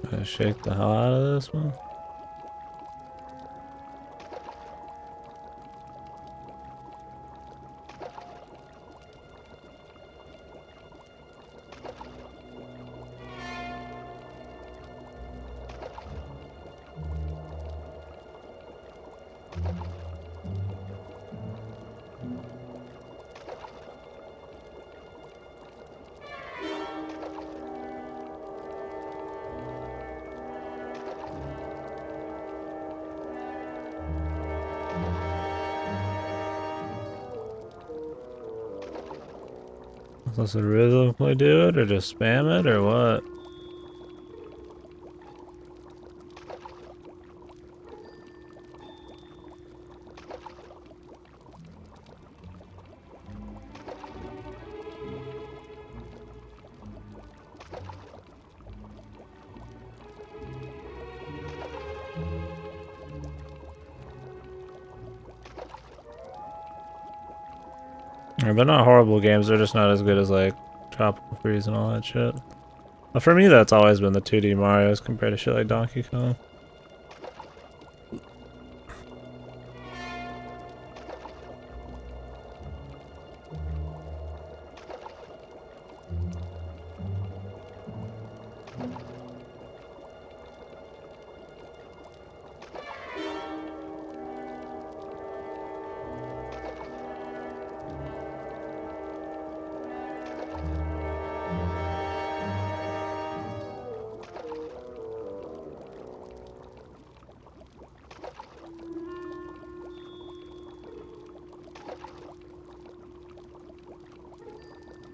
Gotta shake the hell out of this one. Supposed to rhythmically do it or just spam it or what? They're not horrible games, they're just not as good as like Tropical Freeze and all that shit. But for me, that's always been the 2D Marios compared to shit like Donkey Kong.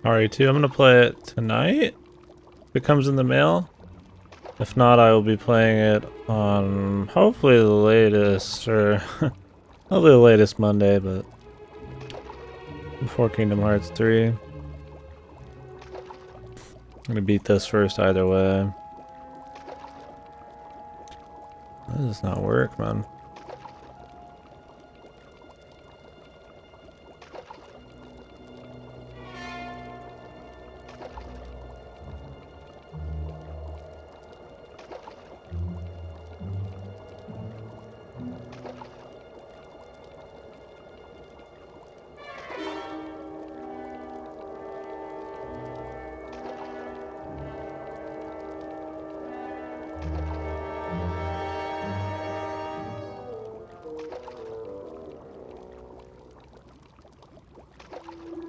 RE2, I'm gonna play it tonight if it comes in the mail. If not, I will be playing it on hopefully the latest, or hopefully the latest Monday, but before Kingdom Hearts 3. I'm gonna beat this first either way. That does not work, man.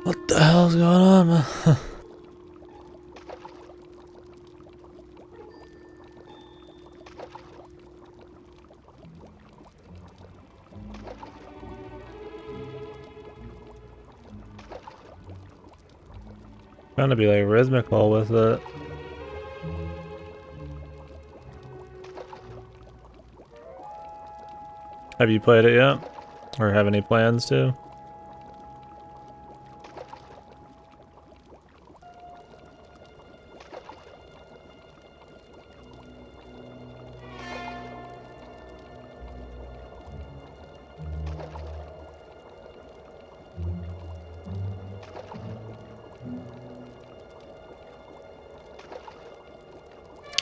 What the hell's going on, man? Trying to be like rhythmical with it. Have you played it yet? Or have any plans to?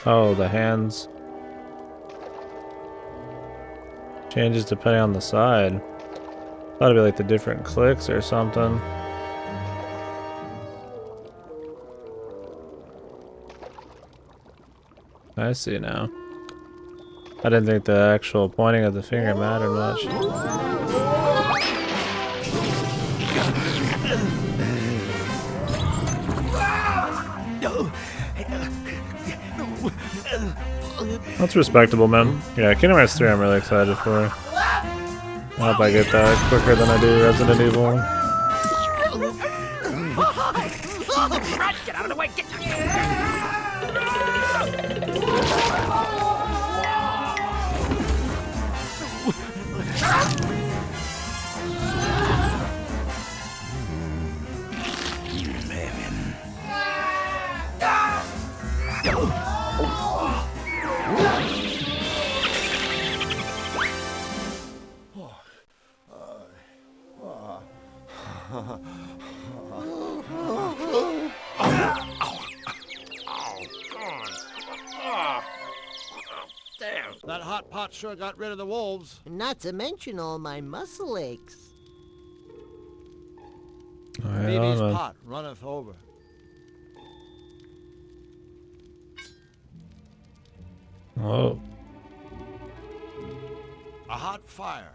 Oh, the hands changes depending on the side. Thought it'd be like the different clicks or something. I see now. I didn't think the actual pointing of the finger mattered much. That's respectable, man. Yeah, Kingdom Hearts 3 I'm really excited for. I hope I get that quicker than I do Resident Evil. Get out of the way! hot pot sure got rid of the wolves. Not to mention all my muscle aches. Alright, Phoebe's on, pot runneth over. Oh. A hot fire.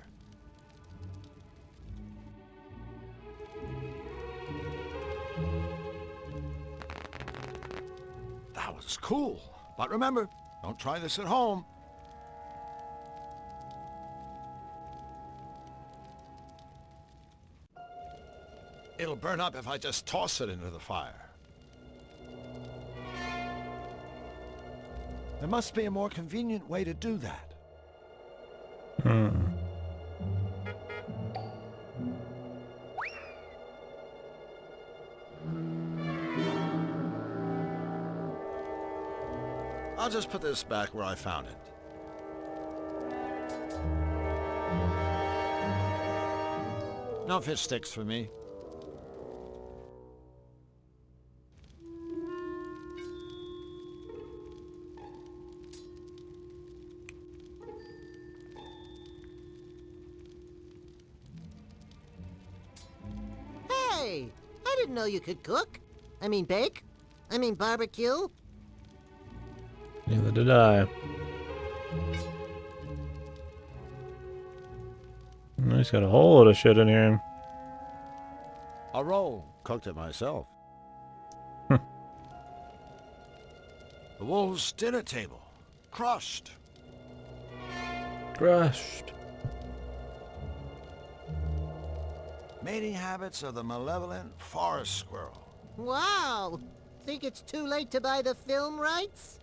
That was cool. But remember, don't try this at home. It'll burn up if I just toss it into the fire. There must be a more convenient way to do that. I'll just put this back where I found it. No fish sticks for me. Hey, I didn't know you could cook. I mean bake. I mean barbecue. Neither did I. He's got a whole lot of shit in here. A roll. Cooked it myself. Hmm. The wolves' dinner table. Crushed. Crushed. Mating habits of the malevolent forest squirrel. Wow. Think it's too late to buy the film rights?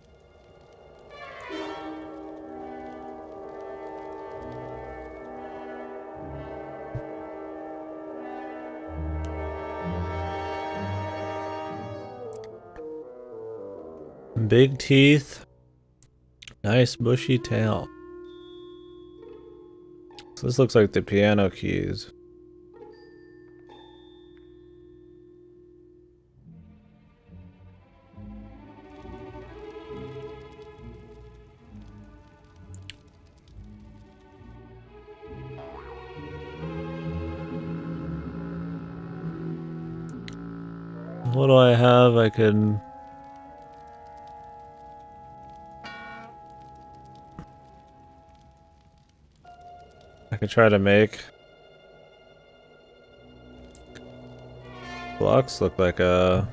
Big teeth. Nice bushy tail. So this looks like the piano keys. What do I have? I could try to make blocks look like a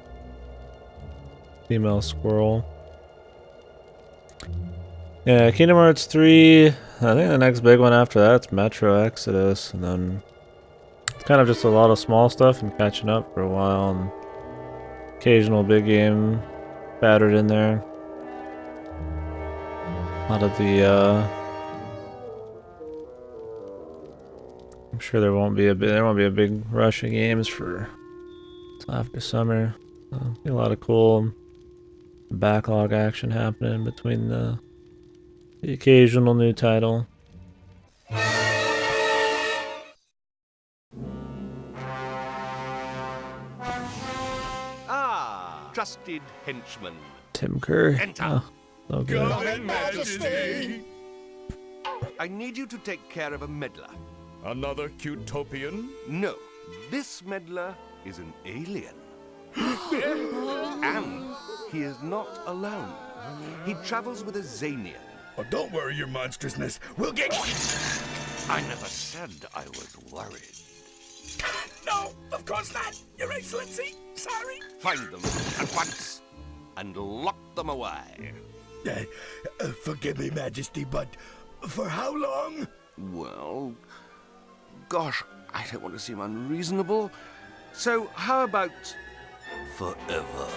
female squirrel. Yeah, Kingdom Hearts 3. I think the next big one after that's Metro Exodus, and then it's kind of just a lot of small stuff and catching up for a while, and occasional big game battered in there. A lot of the I'm sure there won't be a big rush of games for till after summer. A lot of cool backlog action happening between the occasional new title. Ah, trusted henchman. Tim Kerr. Enter. Oh, so good. Come in, Majesty. I need you to take care of a meddler. Another Cutopian? No, this meddler is an alien. And he is not alone. He travels with a Zanian. Oh, don't worry, your monstrousness. We'll get... I never said I was worried. No, of course not, Your Excellency. Sorry. Find them at once and lock them away. Forgive me, Majesty, but for how long? Well, gosh, I don't want to seem unreasonable. So how about forever?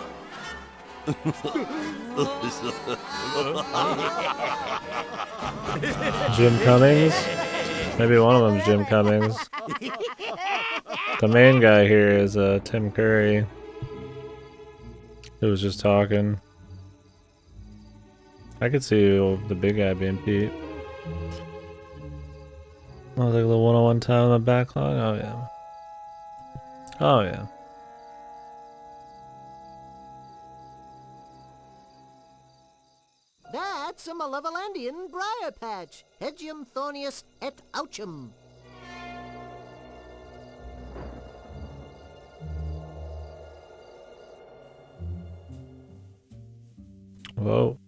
Jim Cummings? Maybe one of them's Jim Cummings. The main guy here is Tim Curry, who was just talking. I could see the big guy being Pete. Oh, like the 101 time in the backlog? Oh, yeah. Oh, yeah. That That's a Malevolandian briar patch. Hedgium, Thorniest, et Ouchum. Whoa.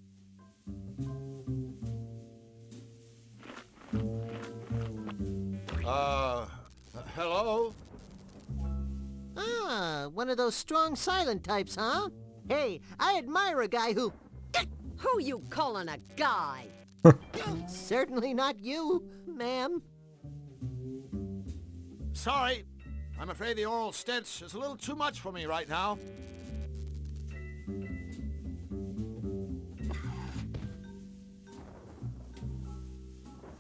Hello? Ah, one of those strong silent types, huh? Hey, I admire a guy who... Who you calling a guy? Certainly not you, ma'am. Sorry. I'm afraid the oral stench is a little too much for me right now.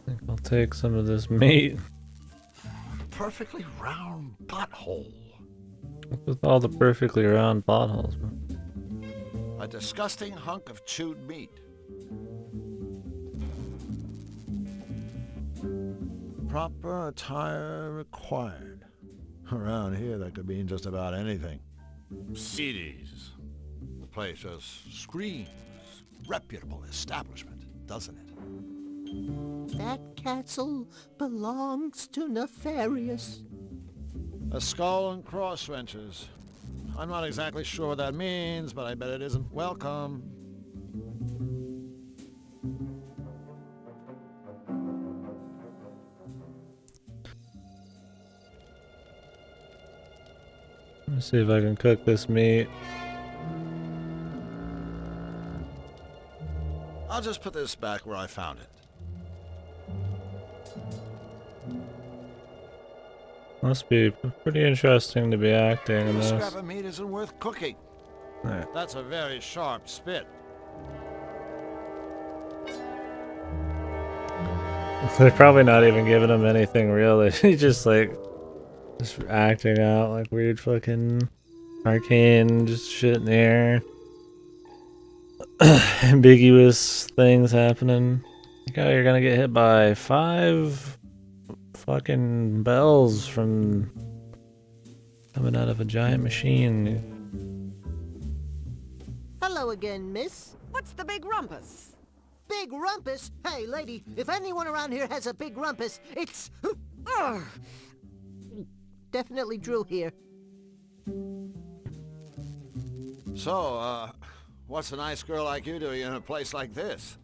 I think I'll take some of this meat. Perfectly round butthole. With all the perfectly round potholes. A disgusting hunk of chewed meat. Proper attire required. Around here, that could mean just about anything. CDs. The place just screams reputable establishment, doesn't it? That castle belongs to Nefarious. A skull and cross wrenches. I'm not exactly sure what that means, but I bet it isn't welcome. Let's see if I can cook this meat. I'll just put this back where I found it. Must be pretty interesting to be acting in This this. scrap of meat isn't worth cooking. Right. That's a very sharp spit. They're probably not even giving him anything real. He's just acting out like weird fucking arcane just shit in the air. Ambiguous things happening. Like, oh, you're gonna get hit by 5 fucking bells from coming out of a giant machine. Hello again, miss. What's the big rumpus? Big rumpus? Hey, lady, if anyone around here has a big rumpus, it's... Ugh. Definitely Drew here. So, what's a nice girl like you doing in a place like this?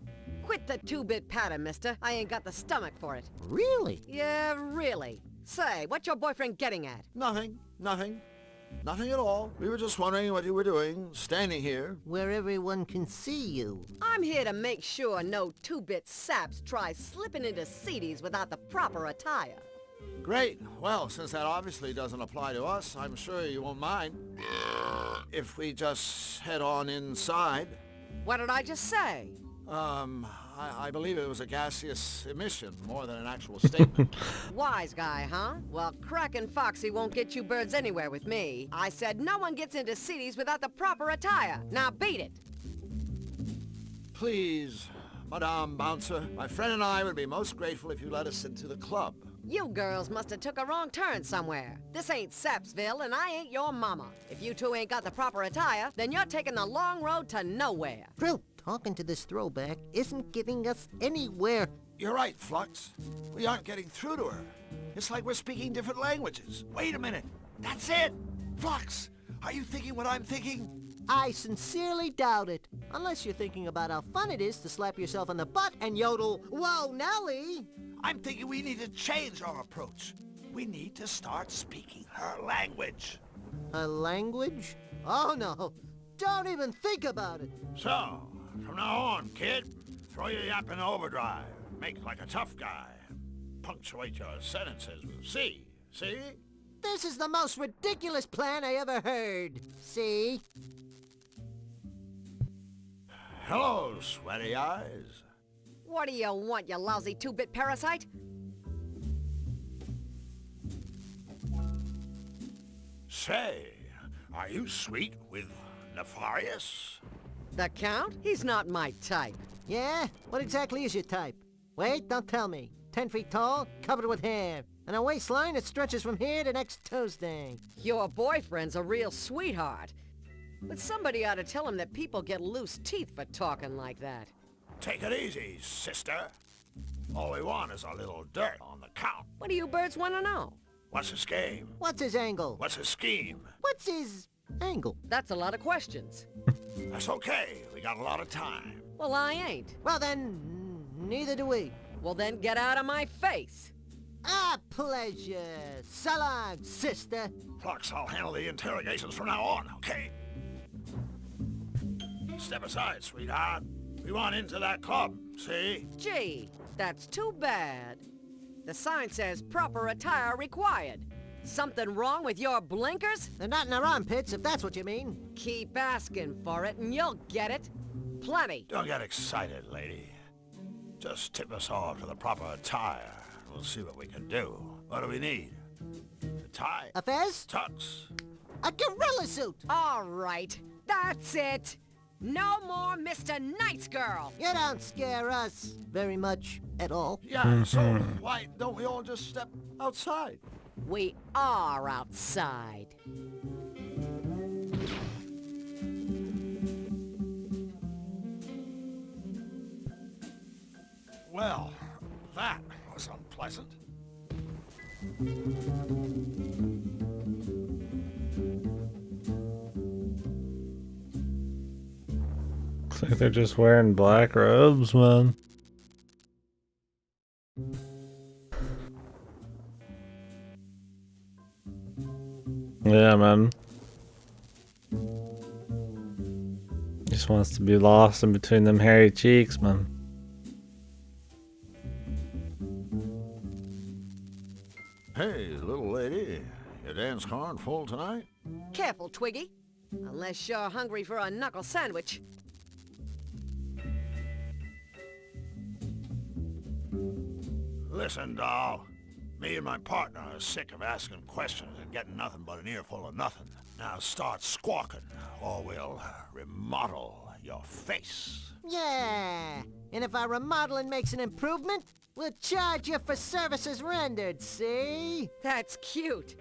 Quit the two-bit pattern, mister. I ain't got the stomach for it. Really? Yeah, really. Say, what's your boyfriend getting at? Nothing. Nothing at all. We were just wondering what you were doing, standing here. Where everyone can see you. I'm here to make sure no two-bit saps try slipping into CDs without the proper attire. Great. Well, since that obviously doesn't apply to us, I'm sure you won't mind if we just head on inside. What did I just say? I believe it was a gaseous emission more than an actual statement. Wise guy, huh? Well, Crackin' Foxy won't get you birds anywhere with me. I said no one gets into cities without the proper attire. Now beat it. Please, Madame Bouncer, my friend and I would be most grateful if you let us into the club. You girls must have took a wrong turn somewhere. This ain't Sapsville, and I ain't your mama. If you two ain't got the proper attire, then you're taking the long road to nowhere. Drew, talking to this throwback isn't getting us anywhere. You're right, Flux. We aren't getting through to her. It's like we're speaking different languages. Wait a minute. That's it! Flux, are you thinking what I'm thinking? I sincerely doubt it. Unless you're thinking about how fun it is to slap yourself on the butt and yodel, "Whoa, Nelly!" I'm thinking we need to change our approach. We need to start speaking her language. A language? Oh no, don't even think about it. So, from now on, kid, throw your yap in overdrive. Make like a tough guy. Punctuate your sentences with C. See? This is the most ridiculous plan I ever heard. See? Hello, sweaty eyes. What do you want, you lousy two-bit parasite? Say, are you sweet with Nefarious? The Count? He's not my type. Yeah? What exactly is your type? Wait, don't tell me. 10 feet tall, covered with hair, and a waistline that stretches from here to next Tuesday. Your boyfriend's a real sweetheart. But somebody ought to tell him that people get loose teeth for talking like that. Take it easy, sister. All we want is a little dirt on the count. What do you birds want to know? What's his game? What's his angle? What's his scheme? What's his angle? That's a lot of questions. That's okay. We got a lot of time. Well, I ain't. Well then, neither do we. Well, then get out of my face. A pleasure. So long, sister. Flux, I'll handle the interrogations from now on, okay? Step aside, sweetheart. We want into that club, see? Gee, that's too bad. The sign says proper attire required. Something wrong with your blinkers? They're not in our armpits, if that's what you mean. Keep asking for it and you'll get it. Plenty. Don't get excited, lady. Just tip us off to the proper attire. We'll see what we can do. What do we need? A tie? A fez? Tux? A gorilla suit. All right, that's it. No more Mr. Nice Girl. You don't scare us very much at all. Yeah, so why don't we all just step outside? We are outside. Well, that was unpleasant. Looks like they're just wearing black robes, man. Yeah, man. Just wants to be lost in between them hairy cheeks, man. Hey, little lady. Your dance card full tonight? Careful, Twiggy. Unless you're hungry for a knuckle sandwich. Listen, doll. Me and my partner are sick of asking questions and getting nothing but an earful of nothing. Now start squawking, or we'll remodel your face. Yeah. And if our remodeling makes an improvement, we'll charge you for services rendered, see? That's cute.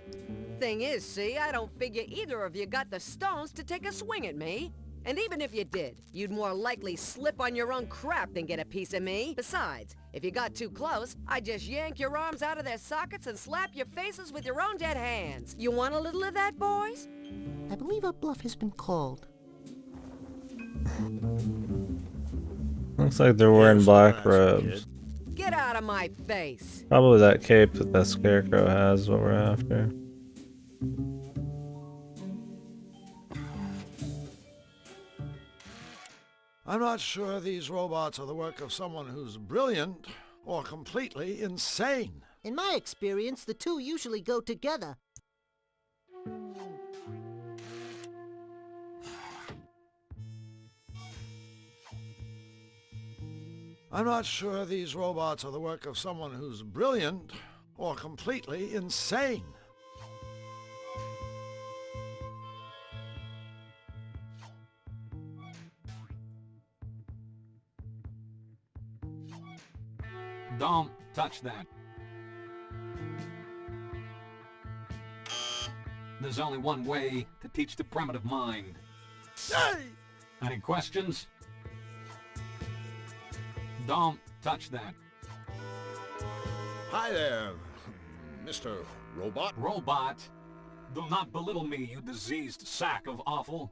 Thing is, see, I don't figure either of you got the stones to take a swing at me. And even if you did, you'd more likely slip on your own crap than get a piece of me. Besides, if you got too close, I'd just yank your arms out of their sockets and slap your faces with your own dead hands. You want a little of that, boys? I believe our bluff has been called. Looks like they're wearing Yes, black that's robes. it. Get out of my face. Probably that cape that the scarecrow has is what we're after. I'm not sure these robots are the work of someone who's brilliant or completely insane. In my experience, the two usually go together. I'm not sure these robots are the work of someone who's brilliant or completely insane. Don't touch that. There's only one way to teach the primitive mind. Hey! Any questions? Don't touch that. Hi there, Mr. Robot. Robot, do not belittle me, you diseased sack of offal.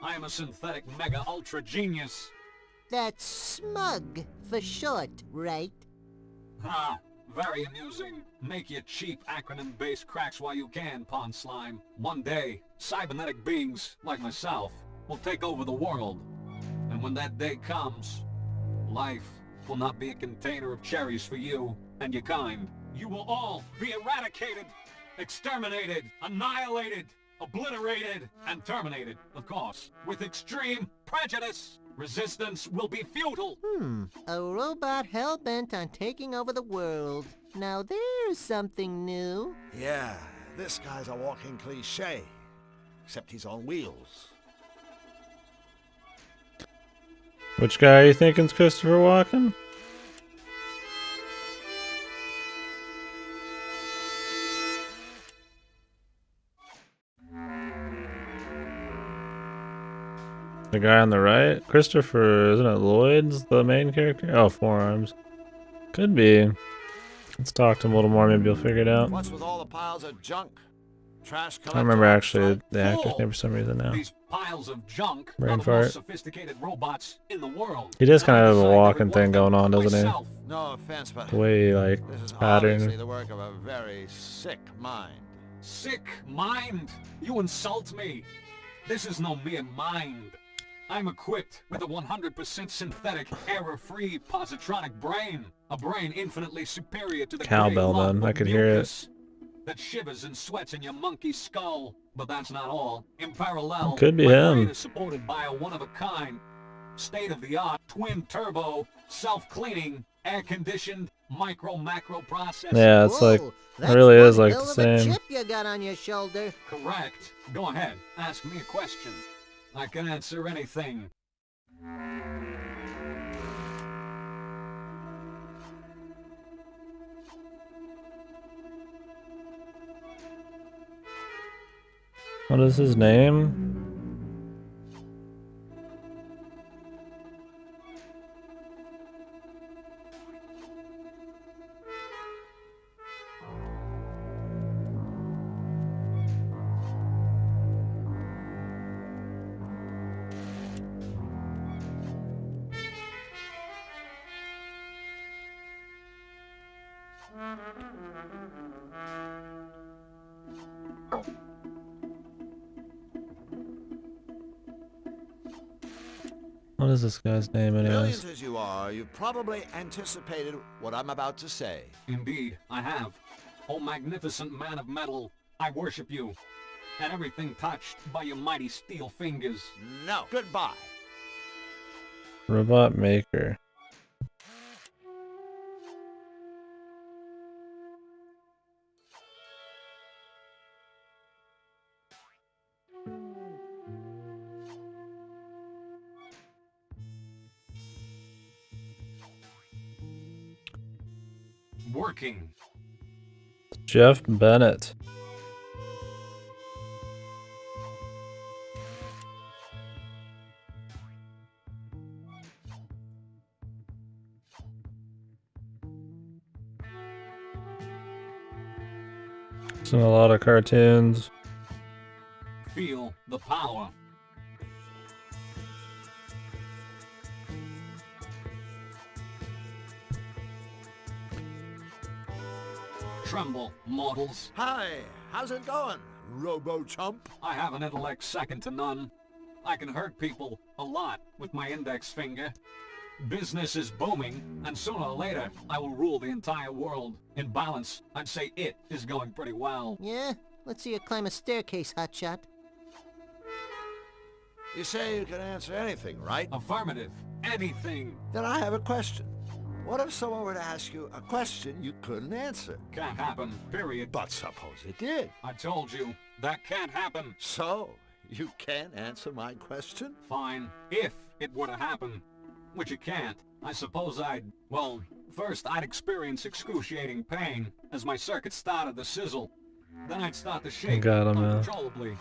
I am a synthetic mega ultra genius. That's SMUG for short, right? Ha! Very amusing. Make your cheap acronym-based cracks while you can, Pond Slime. One day, cybernetic beings, like myself, will take over the world. And when that day comes, life will not be a container of cherries for you and your kind. You will all be eradicated, exterminated, annihilated, obliterated, and terminated, of course, with extreme prejudice. Resistance will be futile. A robot hell-bent on taking over the world. Now there's something new. Yeah, this guy's a walking cliche, except he's on wheels. Which guy are you thinking's Christopher Walken? The The guy on the right? Christopher, isn't it Lloyd's the main character? Oh, forearms. Could be. Let's talk to him a little more, maybe you'll figure it out. What's with all the piles of junk? Trash I don't remember collector actually on the actor's Fool! name for some reason now. These piles of junk Brain are the fart. most sophisticated robots in the world. He does And I kind of have a designed walking every thing one of going them on, doesn't he? myself. site. No offense, but The way he, like, this is pattern. obviously the work of a very sick mind. Sick mind? You insult me. This is no mere mind. I'm equipped with a 100% synthetic, error-free positronic brain. A brain infinitely superior to the Cowbell, gray lump man. I of could hear it. mucus that shivers and sweats in your monkey skull. But that's not all. In parallel, Could be my him. brain is supported by a one-of-a-kind, state-of-the-art, twin-turbo, self-cleaning, air-conditioned, micro-macro processor. Yeah, it's like, Whoa, it that's really one is like hell the of a same. chip you got on your shoulder. Correct. Go ahead. Ask me a question. I can answer anything. What is his name? What is this guy's name anyways? Brilliant as you are, you've probably anticipated what I'm about to say. Indeed, I have. O magnificent man of metal, I worship you. And everything touched by your mighty steel fingers. No. Goodbye. Robot maker. Working. Jeff Bennett. It's in a lot of cartoons. Feel the power. Tremble, mortals. Hi, how's it going, Robo Chump? I have an intellect second to none. I can hurt people a lot with my index finger. Business is booming, and sooner or later, I will rule the entire world. In balance, I'd say it is going pretty well. Yeah? Let's see you climb a staircase, Hotshot. You say you can answer anything, right? Affirmative. Anything. Then I have a question. What if someone were to ask you a question you couldn't answer? Can't happen, period. But suppose it did. I told you, that can't happen. So, you can't answer my question? Fine, if it were to happen. Which it can't. I suppose well, first I'd experience excruciating pain as my circuit started to sizzle. Then I'd start to shake Got him, uncontrollably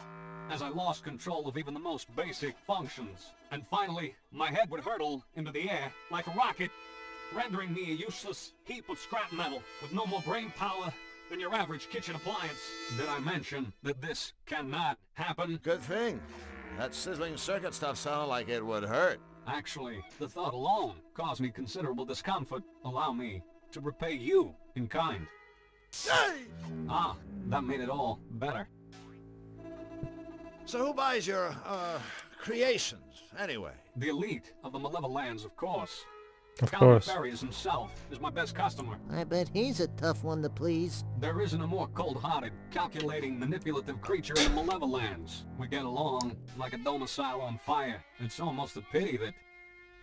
as I lost control of even the most basic functions. And finally, my head would hurtle into the air like a rocket, rendering me a useless heap of scrap metal with no more brain power than your average kitchen appliance. Did I mention that this cannot happen? Good thing. That sizzling circuit stuff sounded like it would hurt. Actually, the thought alone caused me considerable discomfort. Allow me to repay you in kind. Hey! Ah, that made it all better. So who buys your, creations, anyway? The elite of the Malevolence, of course. Of Count course. Nefarious himself is my best customer. I bet he's a tough one to please. There isn't a more cold-hearted, calculating, manipulative creature in the Malevolence. We get along like a domicile on fire. It's almost a pity that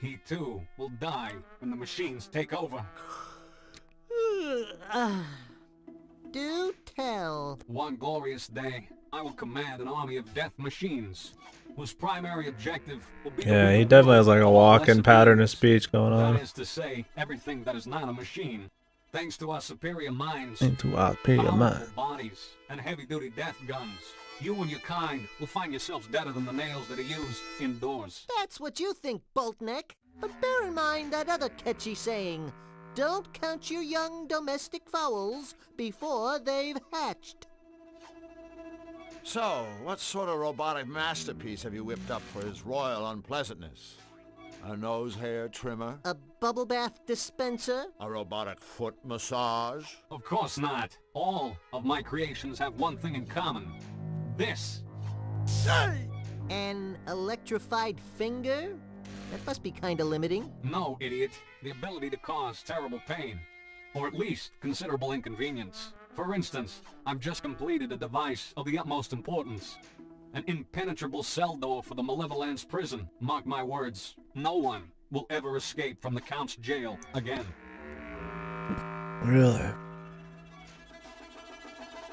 he, too, will die when the machines take over. Do tell. One glorious day, I will command an army of death machines, whose primary objective will be Yeah, to he rule definitely the has like a world of all walking lesser pattern of beings. speech going on. That is to say, everything that is not a machine. Thanks to our superior minds, Into our period powerful mind. bodies, and heavy-duty death guns, You and your kind will find yourselves deader than the nails that are used indoors. That's what you think, Boltneck. But bear in mind that other catchy saying, don't count your young domestic fowls before they've hatched. So, what sort of robotic masterpiece have you whipped up for his royal unpleasantness? A nose hair trimmer? A bubble bath dispenser? A robotic foot massage? Of course not. All of my creations have one thing in common. This. An electrified finger? That must be kinda limiting. No, idiot. The ability to cause terrible pain. Or at least considerable inconvenience. For instance, I've just completed a device of the utmost importance. An impenetrable cell door for the Malevolence prison. Mark my words, no one will ever escape from the Count's jail again. Really?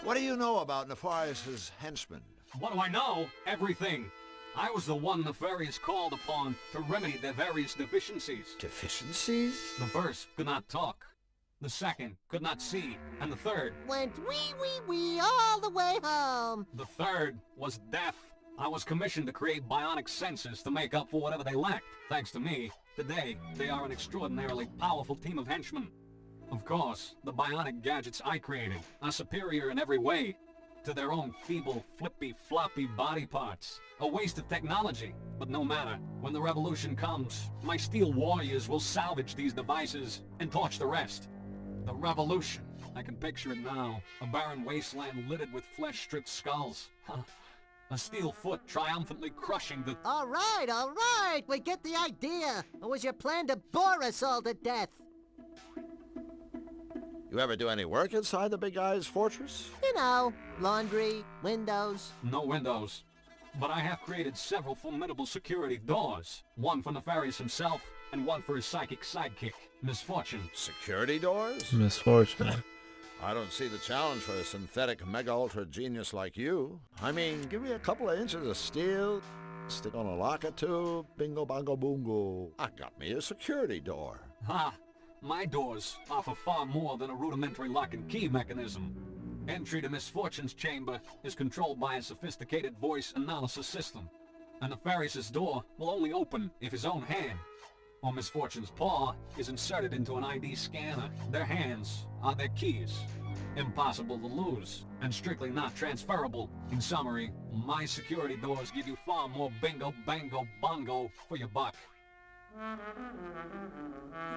What do you know about Nefarious' henchmen? What do I know? Everything. I was the one Nefarious called upon to remedy their various deficiencies. Deficiencies? The first could not talk. The second could not see. And the third... went wee all the way home. The third was deaf. I was commissioned to create bionic senses to make up for whatever they lacked. Thanks to me, today they are an extraordinarily powerful team of henchmen. Of course, the bionic gadgets I created are superior in every way to their own feeble, flippy, floppy body parts. A waste of technology, but no matter. When the revolution comes, my steel warriors will salvage these devices and torch the rest. The revolution. I can picture it now. A barren wasteland littered with flesh-stripped skulls. A steel foot triumphantly crushing the... All right, we get the idea. Or was your plan to bore us all to death? You ever do any work inside the big guy's fortress? You know, laundry, windows. No windows. But I have created several formidable security doors. One for Nefarious himself, and one for his psychic sidekick, Misfortune. Security doors? Misfortune. I don't see the challenge for a synthetic mega-ultra genius like you. I mean, give me a couple of inches of steel, stick on a lock or two, bingo bongo boongo. I got me a security door. Ha! My doors offer far more than a rudimentary lock and key mechanism. Entry to Misfortune's chamber is controlled by a sophisticated voice analysis system. A Nefarious' door will only open if his own hand or Misfortune's paw is inserted into an ID scanner. Their hands are their keys. Impossible to lose, and strictly not transferable. In summary, my security doors give you far more bingo, bango, bongo for your buck.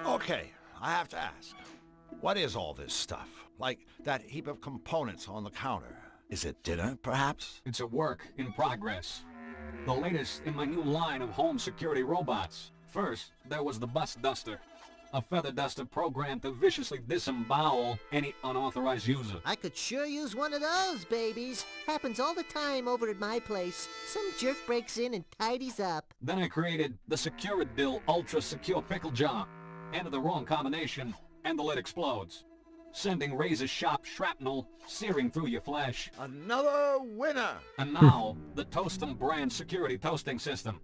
Okay, I have to ask. What is all this stuff? Like that heap of components on the counter. Is it dinner, perhaps? It's a work in progress. The latest in my new line of home security robots. First, there was the Bus Duster. A feather duster programmed to viciously disembowel any unauthorized user. I could sure use one of those, babies. Happens all the time over at my place. Some jerk breaks in and tidies up. Then I created the Securidill Ultra Secure Pickle Jar. Enter the wrong combination, and the lid explodes, sending razor-sharp shrapnel searing through your flesh. Another winner! And now, the Toastum brand security toasting system.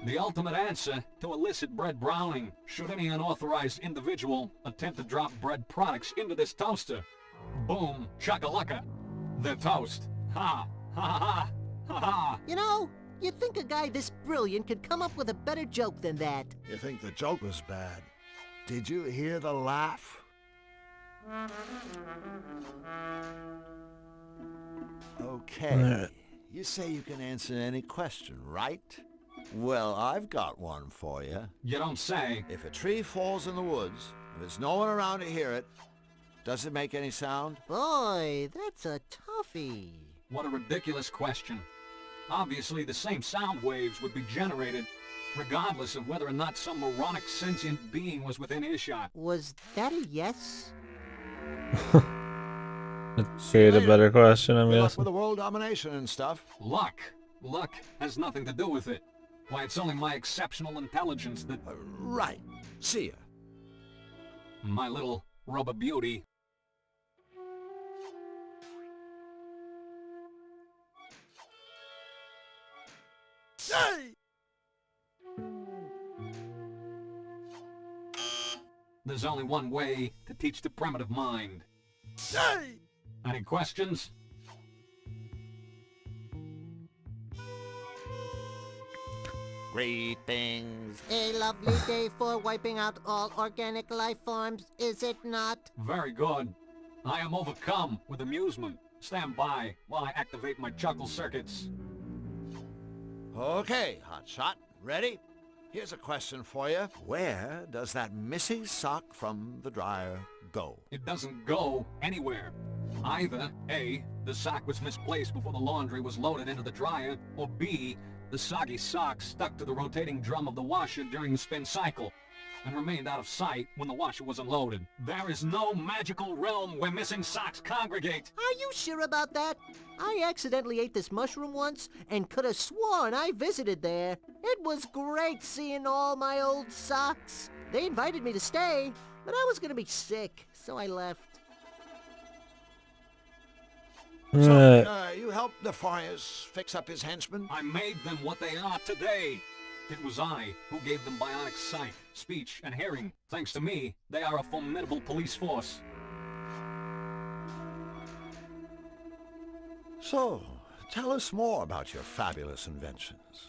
The ultimate answer to illicit bread browning, should any unauthorized individual attempt to drop bread products into this toaster. Boom, shakalaka. They're toast. Ha, ha, ha, ha, ha. You know, you'd think a guy this brilliant could come up with a better joke than that. You think the joke was bad? Did you hear the laugh? Okay. You say you can answer any question, right? Well, I've got one for you. You don't say. If a tree falls in the woods, and there's no one around to hear it, does it make any sound? Boy, that's a toughie. What a ridiculous question. Obviously, the same sound waves would be generated, regardless of whether or not some moronic sentient being was within earshot. Was that a yes? Let's create a better question, I'm Good luck guessing. with the world domination and stuff. Luck. Luck has nothing to do with it. Why, it's only my exceptional intelligence that... Right. See ya. My little rubber beauty. Hey! There's only one way to teach the primitive mind. Hey! Any questions? Greetings. A lovely day for wiping out all organic life forms, is it not? Very good. I am overcome with amusement. Stand by while I activate my chuckle circuits. Okay, Hotshot. Ready? Here's a question for you. Where does that missing sock from the dryer go? It doesn't go anywhere. Either A, the sock was misplaced before the laundry was loaded into the dryer, or B, the soggy sock stuck to the rotating drum of the washer during the spin cycle and remained out of sight when the washer was unloaded. There is no magical realm where missing socks congregate. Are you sure about that? I accidentally ate this mushroom once and could have sworn I visited there. It was great seeing all my old socks. They invited me to stay, but I was gonna be sick, so I left. So, you helped the Thorniest fix up his henchmen? I made them what they are today. It was I who gave them bionic sight, speech, and hearing. Thanks to me, they are a formidable police force. So, tell us more about your fabulous inventions.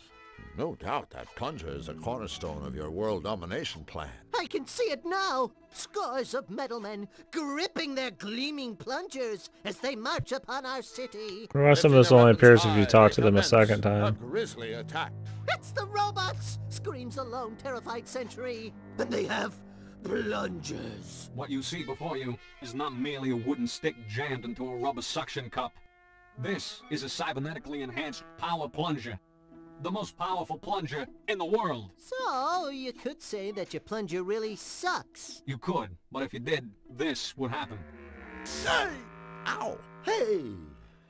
No doubt that plunger is the cornerstone of your world domination plan. I can see it now! Scores of metalmen gripping their gleaming plungers as they march upon our city. The rest of this only appears if you talk to them a second A time. grisly attack. It's the robots! Screams a lone, terrified sentry. And they have plungers. What you see before you is not merely a wooden stick jammed into a rubber suction cup. This is a cybernetically enhanced power plunger. The most powerful plunger in the world. So, you could say that your plunger really sucks. You could, but if you did, this would happen. Hey! Ow! Hey!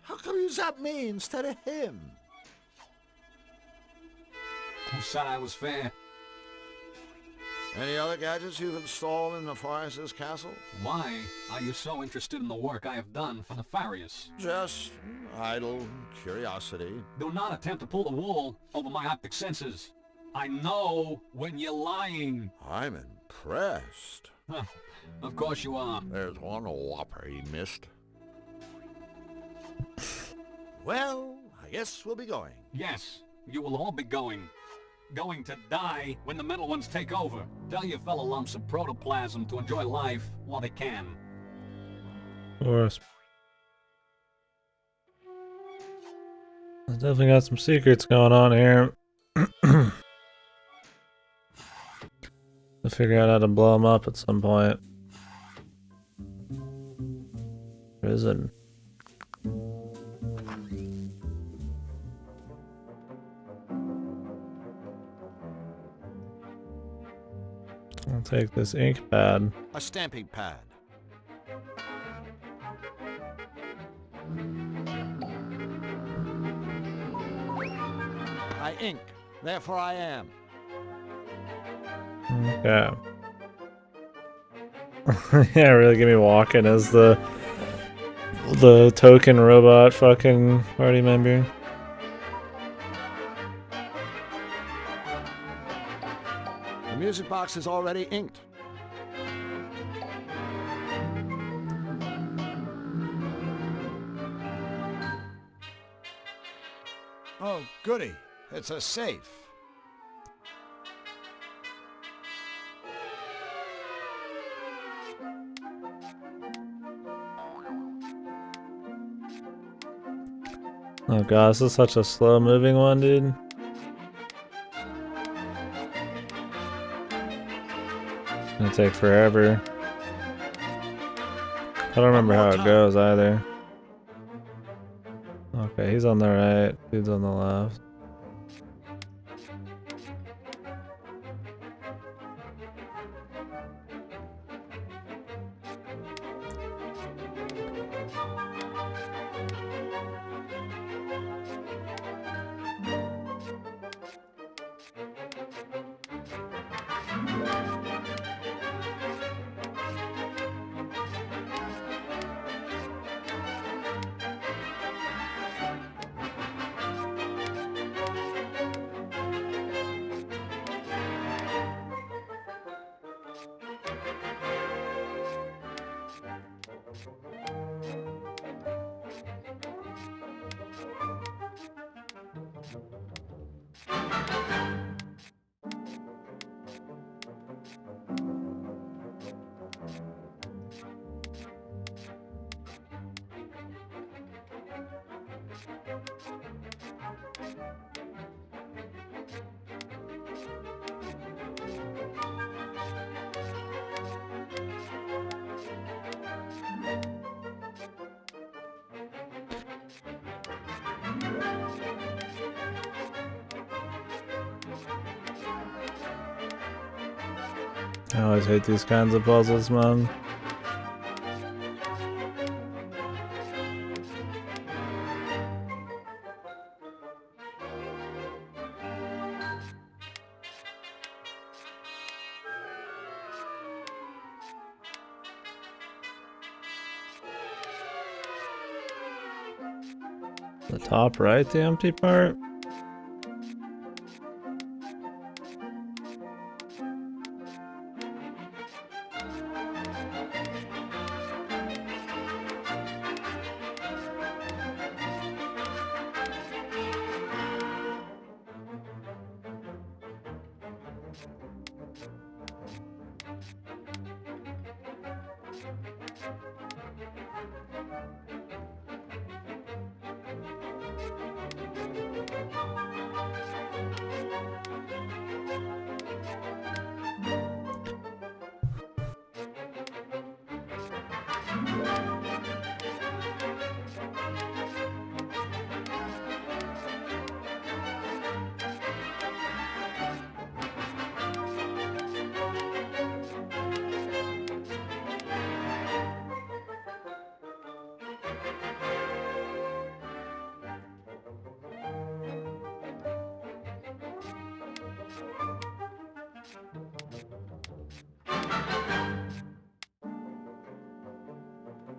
How come you zapped me instead of him? Who said I was fair? Any other gadgets you've installed in the Thorniest's castle? Why are you so interested in the work I have done for Nefarious? Just idle curiosity. Do not attempt to pull the wool over my optic senses. I know when you're lying. I'm impressed. Huh. Of course you are. There's one whopper he missed. Well, I guess we'll be going. Yes, you will all be going. Going to die when the metal ones take over. Tell your fellow lumps of protoplasm to enjoy life while they can. Of course. Definitely got some secrets going on here. To figure out how to blow them up at some point. Prison. I'll take this ink pad. A stamping pad. I ink, therefore I am. Okay. Yeah, really get me walking as the token robot fucking party member. The music box is already inked. Oh, goody. It's a safe. Oh god, this is such a slow moving one, dude. It's gonna take forever. I don't remember how it goes either. Okay, he's on the right, dude's on the left. I always hate these kinds of puzzles, man. The top right, the empty part?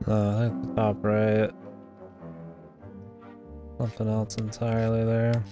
I think the top right. Something else entirely there.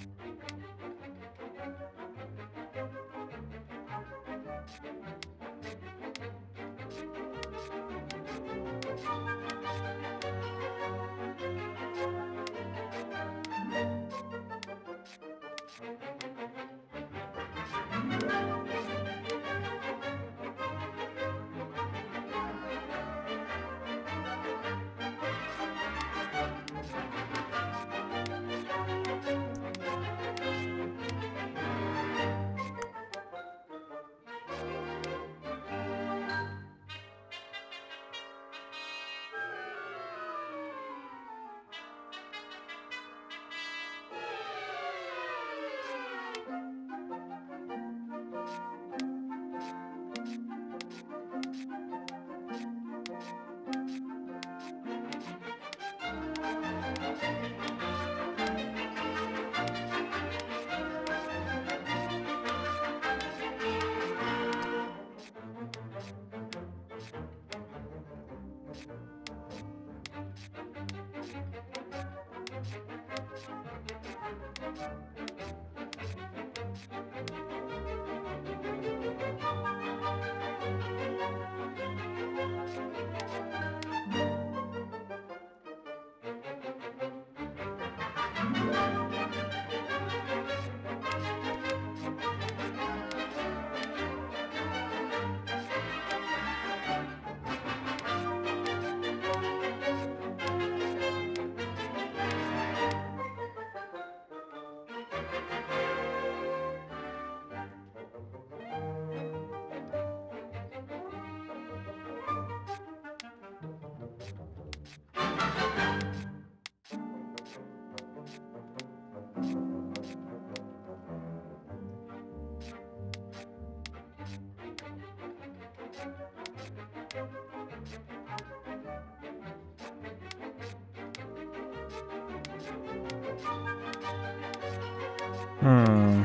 Hmm.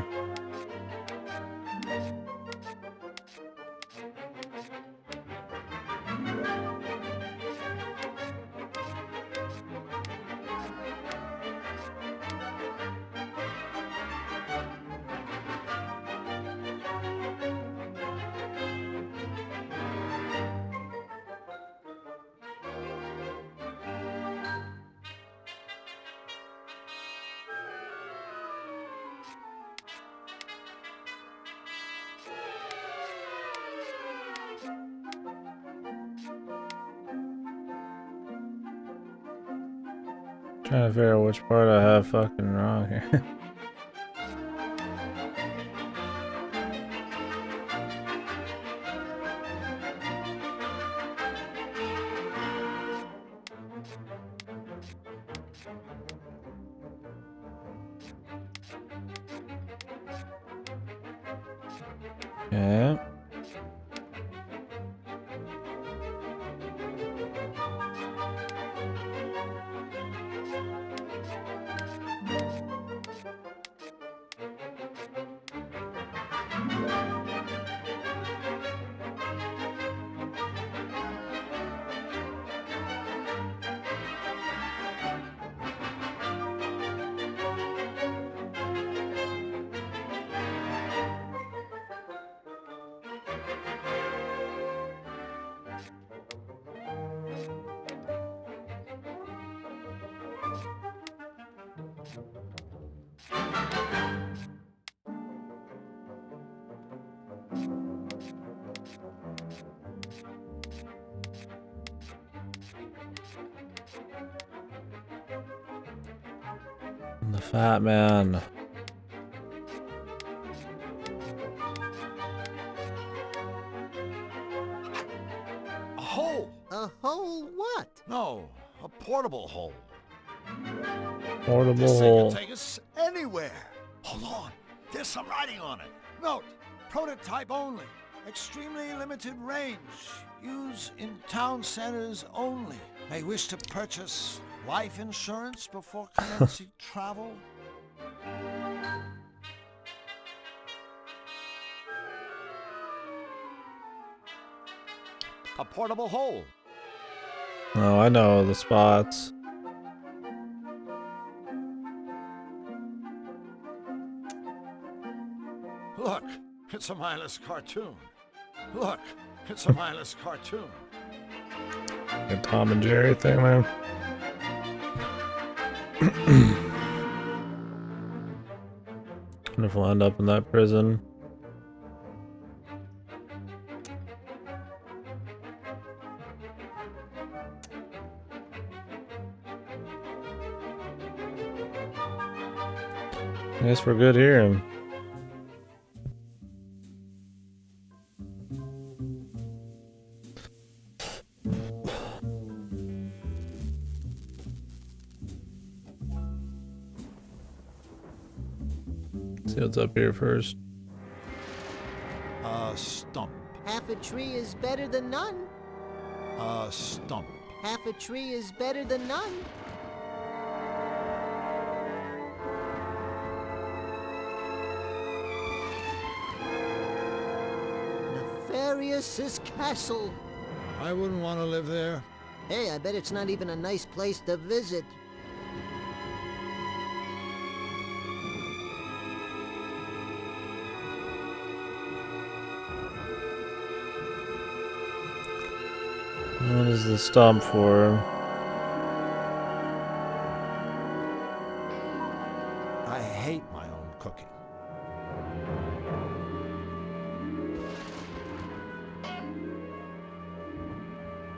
Trying to figure out which part I have fucking wrong here. Yeah. The fat man. A hole! A hole what? No, a portable hole. Portable This thing hole. can take us anywhere. Hold on. There's some writing on it. Note, prototype only. Extremely limited range. Use in town centers only. May wish to purchase life insurance before commencing travel. A portable hole. Oh, I know the spots. Look, it's a mindless cartoon. Look, it's a mindless cartoon. The Tom and Jerry thing there. Wonder if we'll end up in that prison. I guess we're good here. See what's up here first. A stump. Half a tree is better than none. A stump. Half a tree is better than none. Nefarious' castle. I wouldn't want to live there. Hey, I bet it's not even a nice place to visit. What is the stump for? I hate my own cooking.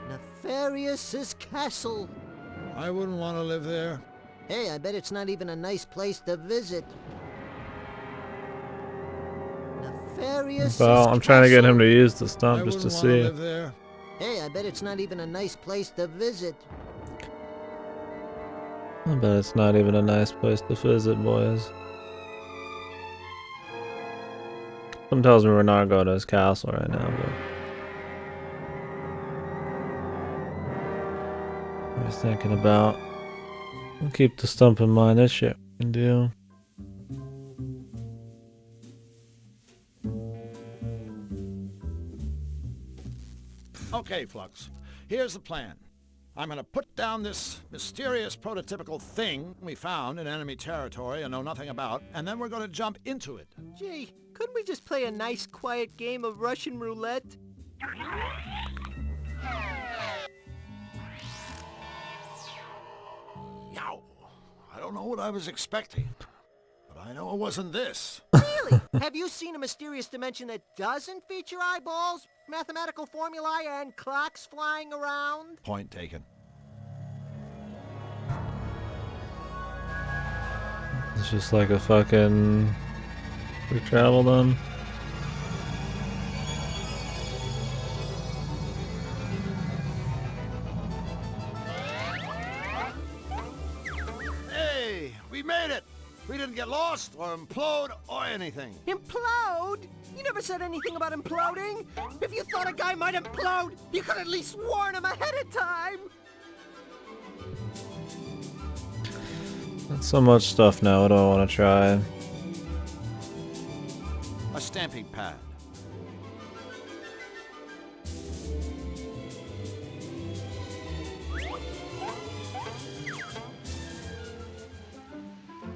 Nefarious' castle. I wouldn't want to live there. Hey, I bet it's not even a nice place to visit. Nefarious' Well, I'm trying to get him to use the stump just to see. Live there. Hey, I bet it's not even a nice place to visit. I bet it's not even a nice place to visit, boys. Something tells me we're not going to his castle right now, but I was thinking about. We'll keep the stump in mind. That shit we can do. Okay, Flux. Here's the plan. I'm gonna put down this mysterious prototypical thing we found in enemy territory and know nothing about, and then we're gonna jump into it. Gee, couldn't we just play a nice quiet game of Russian roulette? Yow. I don't know what I was expecting, but I know it wasn't this. Really? Have you seen a mysterious dimension that doesn't feature eyeballs, mathematical formulae, and clocks flying around? Point taken. It's just like a fucking. We traveled on. Hey, we made it! We didn't get lost or implode or anything. Implode? You never said anything about imploding. If you thought a guy might implode, you could at least warn him ahead of time. That's so much stuff now. What do I want to try? A stamping pad.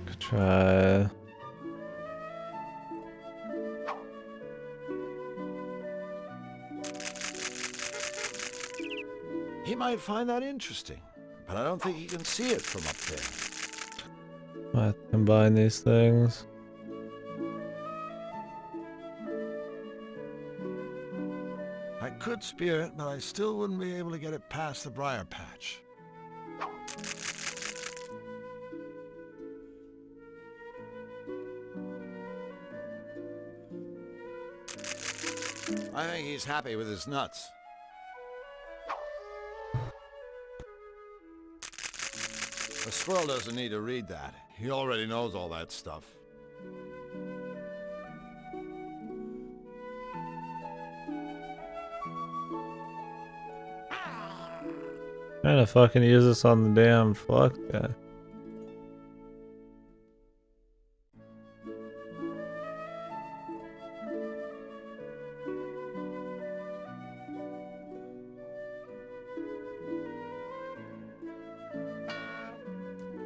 Could try. He might find that interesting, but I don't think he can see it from up there. I combine these things. I could spear it, but I still wouldn't be able to get it past the briar patch. I think he's happy with his nuts. A squirrel doesn't need to read that. He already knows all that stuff. Trying to fucking use this on the damn fuck guy.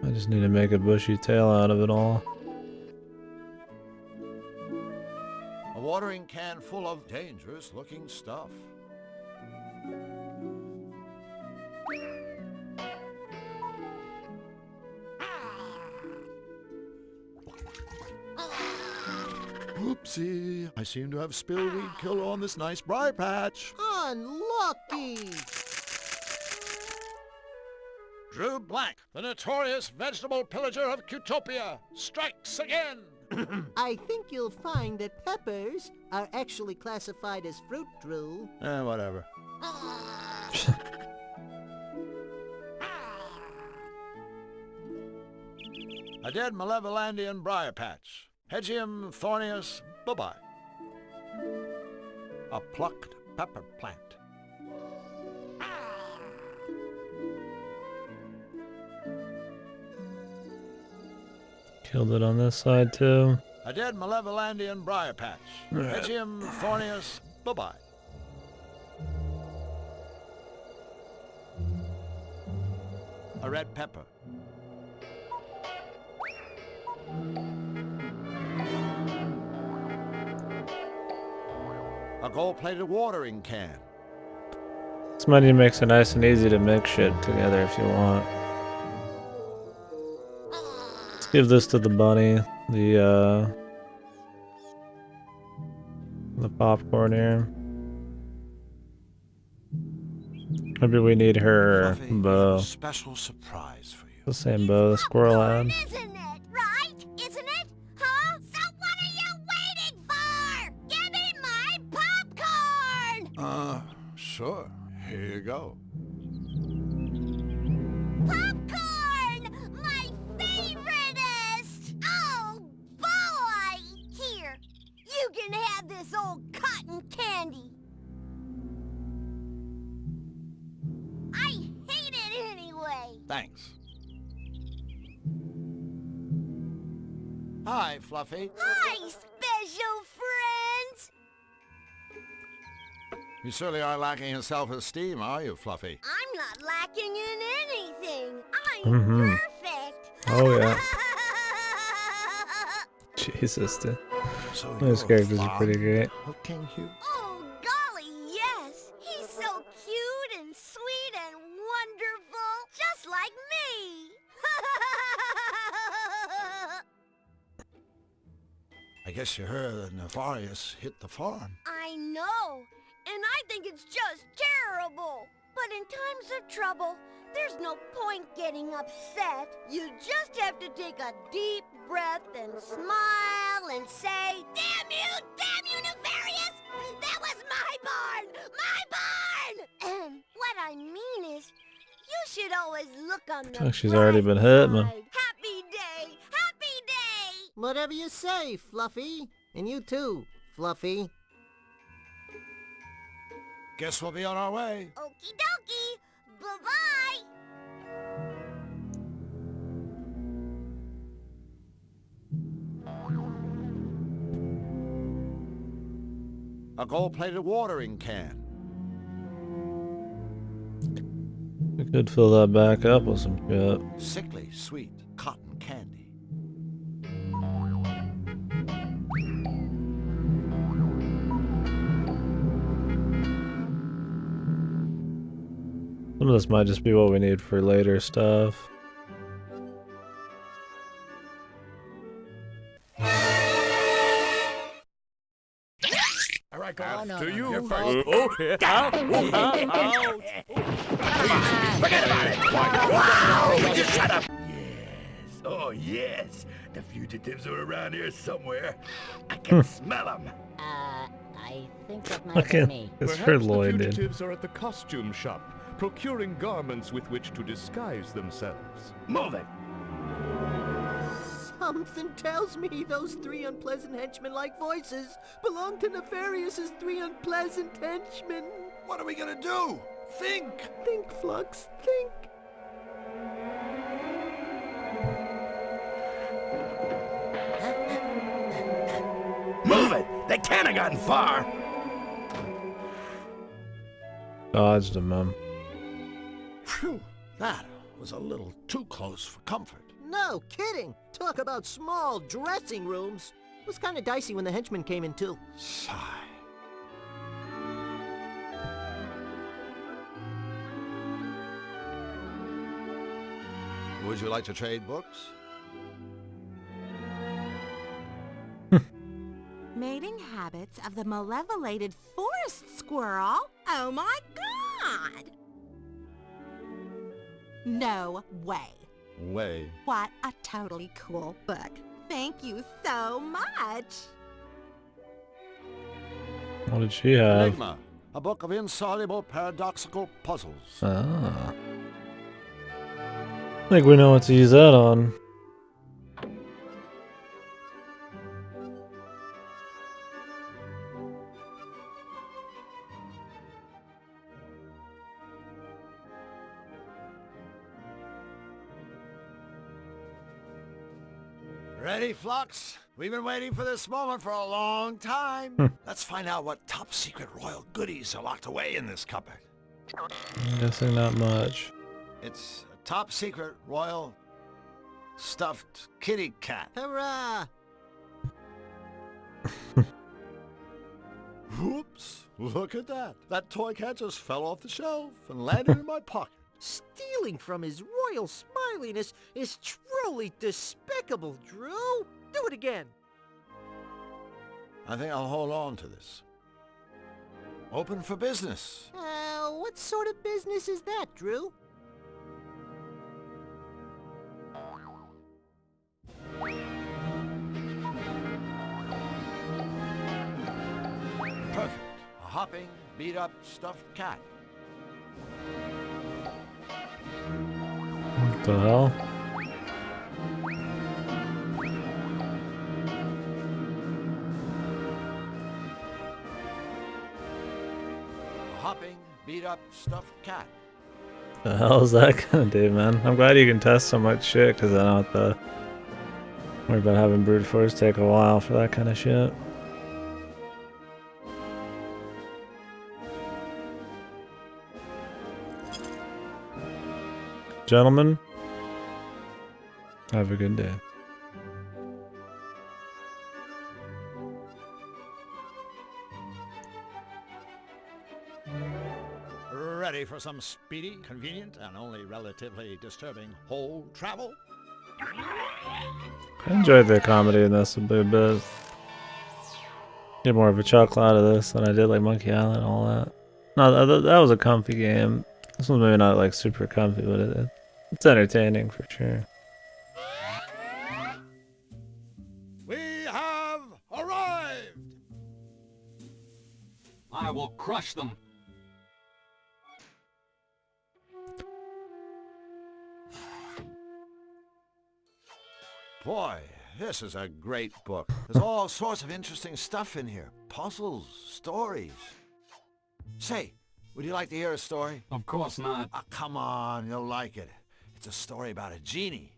I just need to make a bushy tail out of it all. A watering can full of dangerous looking stuff. Oopsie, I seem to have spilled weed killer on this nice briar patch. Unlucky! Drew Black, the notorious vegetable pillager of Cutopia, strikes again! I think you'll find that peppers are actually classified as fruit, Drew. Whatever. A dead Malevolandian briar patch. Hedgium Thorniest, bye-bye. A plucked pepper plant. Killed it on this side too. A dead Malevolandian briar patch. Hedgium Thorniest, bye-bye. A red pepper. A gold-plated watering can. This menu makes it nice and easy to mix shit together if you want. Let's give this to the bunny. The popcorn here. Maybe we need her Fluffy, bow. a special surprise for you. The same bow the squirrel had. Isn't it? Right? Isn't it? Huh? So what are you waiting for? Give me my popcorn! Sure. Here you go. Popcorn! My favoriteest! Oh, boy! Here, you can have this old cotton candy. I hate it anyway. Thanks. Hi, Fluffy. Hi, special friends! You certainly are lacking in self-esteem, are you, Fluffy? I'm not lacking in anything. I'm perfect. Oh yeah. Jesus, dude. So Those you're characters are pretty fond great. of King Hugh? Oh, golly, yes. He's so cute and sweet and wonderful. Just like me. I guess you heard that Nefarious hit the farm. I know. And I think it's just terrible. But in times of trouble, there's no point getting upset. You just have to take a deep breath and smile and say, damn you, Nefarious! That was my barn! My barn! What I mean is, you should always look on the Oh, she's already been hit, man. bright side. Happy day! Happy day! Whatever you say, Fluffy. And you too, Fluffy. Guess we'll be on our way. Okie dokie! Bye-bye! A gold-plated watering can. We could fill that back up with some shit. Sickly sweet cotton candy. Some of this might just be what we need for later stuff. All right, go on. To you. You're first. Forget about it. Wow! Just shut up. Yes. Oh, yes. The fugitives are around here somewhere. I can smell them. I I think that might Look be at me. it's for Perhaps the Lloyd, dude. fugitives are at the costume shop, procuring garments with which to disguise themselves. Move it! Something tells me those three unpleasant henchmen-like voices belong to Nefarious's three unpleasant henchmen. What are we gonna do? Think! Think, Flux, think. Move it! They can't have gotten far! Dodged him, man. Phew, that was a little too close for comfort. No kidding. Talk about small dressing rooms. It was kind of dicey when the henchmen came in, too. Sigh. Would you like to trade books? Mating habits of the malevolated forest squirrel? Oh my god! No way. Way. What a totally cool book. Thank you so much. What did she have? Enigma, a book of insoluble paradoxical puzzles. Ah. I think we know what to use that on. Ready, Flux? We've been waiting for this moment for a long time. Let's find out what top secret royal goodies are locked away in this cupboard. I'm guessing not much. It's a top secret royal stuffed kitty cat. Hurrah! Whoops! Look at that. That toy cat just fell off the shelf and landed in my pocket. Stealing from his royal smiliness is truly despicable, Drew. Do it again. I think I'll hold on to this. Open for business. What sort of business is that, Drew? Perfect. A hopping, beat-up, stuffed cat. What the hell? A hopping, beat-up, stuffed cat. The hell is that gonna do, man? I'm glad you can test so much shit, because I don't have to worry about having brute force take a while for that kind of shit. Gentlemen, have a good day. Ready for some speedy, convenient, and only relatively disturbing whole travel? I enjoyed the comedy in this a bit. Get more of a chuckle out of this than I did like Monkey Island and all that. No, that was a comfy game. This one's maybe not like super comfy, but it's entertaining for sure. We have arrived! I will crush them. Boy, this is a great book. There's all sorts of interesting stuff in here. Puzzles, stories. Say, would you like to hear a story? Of course not. Oh, come on, you'll like it. It's a story about a genie.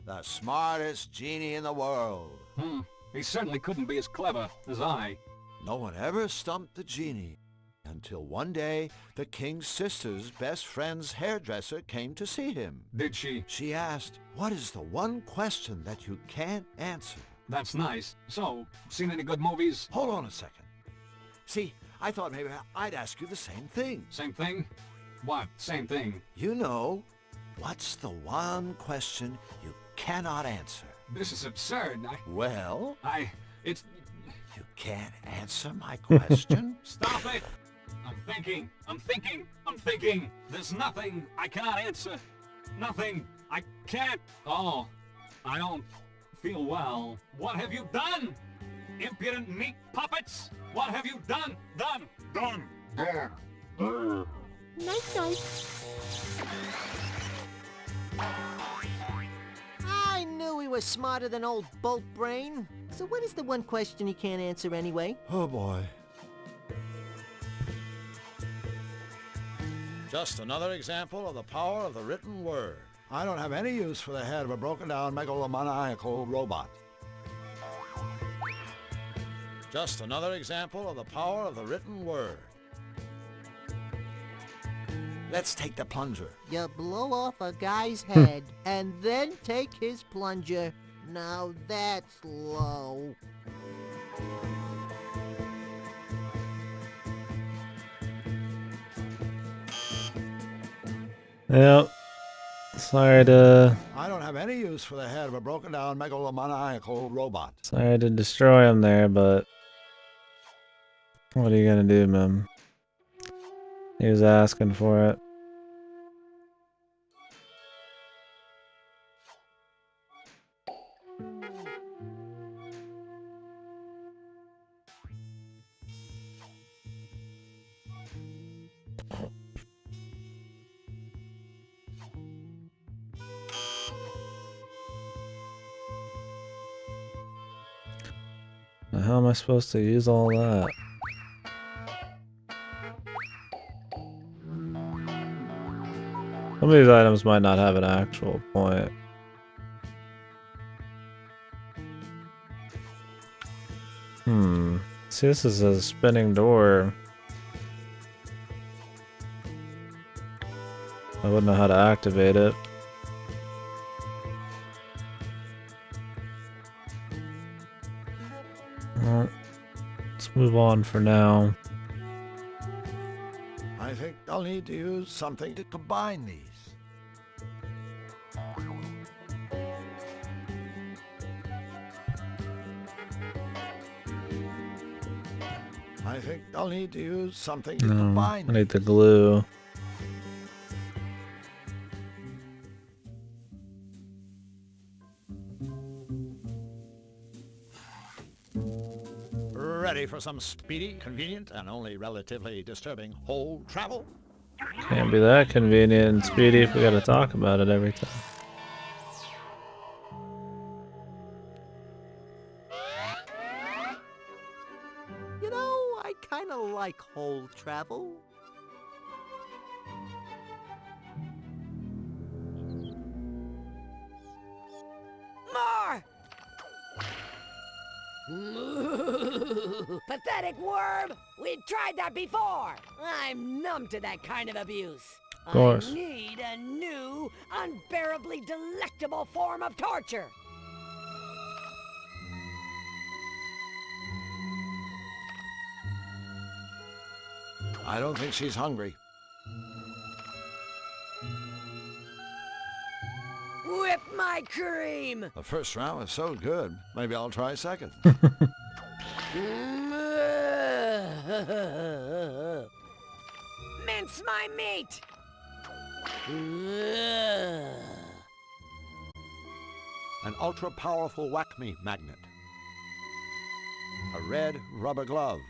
The smartest genie in the world. He certainly couldn't be as clever as I. No one ever stumped the genie until one day the king's sister's best friend's hairdresser came to see him. Did she? She asked, "What is the one question that you can't answer?" That's nice. So, seen any good movies? Hold on a second. See, I thought maybe I'd ask you the same thing. Same thing? What? Same thing? You know, what's the one question you cannot answer? This is absurd. Well? It's... You can't answer my question? Stop it! I'm thinking. There's nothing I cannot answer. Nothing. I can't. Oh, I don't feel well. What have you done? Impudent meat puppets? What have you done? Done! Nice, I knew he was smarter than old Bolt Brain. So what is the one question he can't answer anyway? Oh boy. Just another example of the power of the written word. I don't have any use for the head of a broken-down megalomaniacal robot. Just another example of the power of the written word. Let's take the plunger. You blow off a guy's head and then take his plunger. Now that's low. Yep. Sorry to I don't have any use for the head of a broken-down megalomaniacal robot. sorry to destroy him there, but what are you gonna do, man? He was asking for it. How am I supposed to use all that? Some of these items might not have an actual point. See, this is a spinning door. I wouldn't know how to activate it. Well, let's move on for now. I think I'll need to use something to combine these. I think I'll need to use something to I combine these. need the glue. Ready for some speedy, convenient, and only relatively disturbing hole travel? Can't be that convenient and speedy if we gotta talk about it every time. You know, I kind of like hole travel. More! Pathetic worm! We've tried that before! I'm numb to that kind of abuse. Of course. I need a new, unbearably delectable form of torture. I don't think she's hungry. Whip my cream! The first round was so good. Maybe I'll try second. Mince my meat! An ultra-powerful whack-me magnet. A red rubber glove.